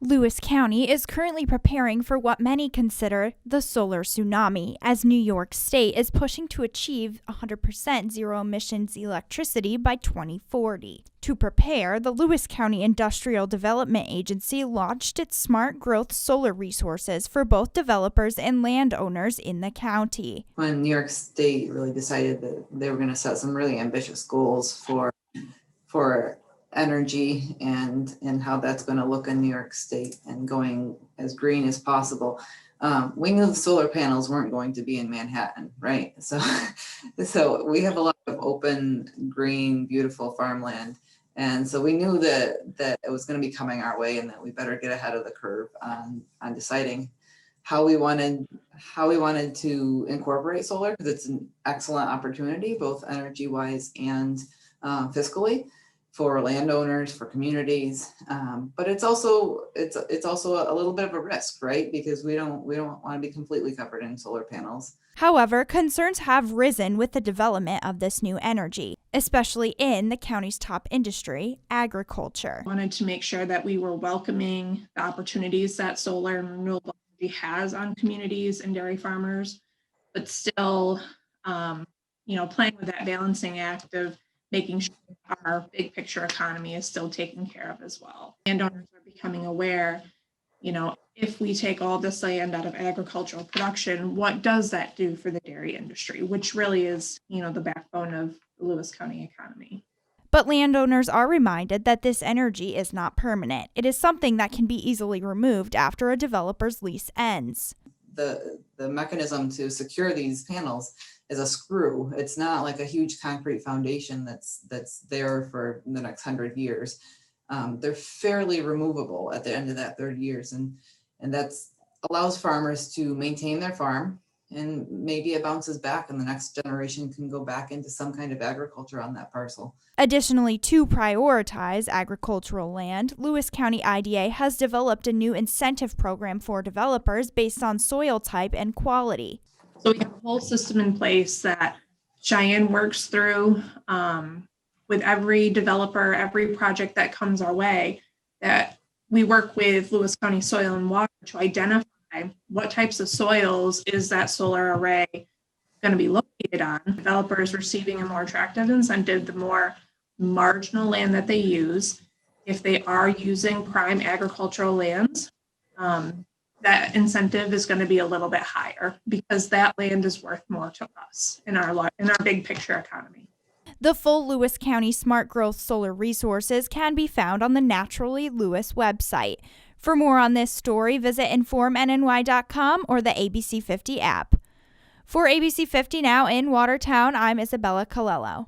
Lewis County is currently preparing for what many consider the solar tsunami, as New York State is pushing to achieve 100% zero emissions electricity by 2040. To prepare, the Lewis County Industrial Development Agency launched its Smart Growth Solar Resources for both developers and landowners in the county. When New York State really decided that they were going to set some really ambitious goals for energy and how that's going to look in New York State and going as green as possible. We knew the solar panels weren't going to be in Manhattan, right? So we have a lot of open, green, beautiful farmland. And so we knew that it was going to be coming our way and that we better get ahead of the curve on deciding how we wanted to incorporate solar, because it's an excellent opportunity, both energy-wise and fiscally, for landowners, for communities, but it's also a little bit of a risk, right? Because we don't want to be completely covered in solar panels. However, concerns have risen with the development of this new energy, especially in the county's top industry, agriculture. I wanted to make sure that we were welcoming the opportunities that solar and renewable energy has on communities and dairy farmers, but still, playing with that balancing act of making sure our big picture economy is still taken care of as well. Landowners are becoming aware, if we take all this land out of agricultural production, what does that do for the dairy industry, which really is, the backbone of the Lewis County economy. But landowners are reminded that this energy is not permanent. It is something that can be easily removed after a developer's lease ends. The mechanism to secure these panels is a screw. It's not like a huge concrete foundation that's there for the next 100 years. They're fairly removable at the end of that 30 years, and that's allows farmers to maintain their farm, and maybe it bounces back and the next generation can go back into some kind of agriculture on that parcel. Additionally, to prioritize agricultural land, Lewis County IDA has developed a new incentive program for developers based on soil type and quality. So we have a whole system in place that Cheyenne works through with every developer, every project that comes our way, that we work with Lewis County Soil and Water to identify what types of soils is that solar array going to be located on. Developers receiving a more attractive incentive the more marginal land that they use. If they are using prime agricultural lands, that incentive is going to be a little bit higher because that land is worth more to us in our big picture economy. The full Lewis County Smart Growth Solar Resources can be found on the Naturally Lewis website. For more on this story, visit informnny.com or the ABC 50 app. For ABC 50 Now in Watertown, I'm Isabella Colello.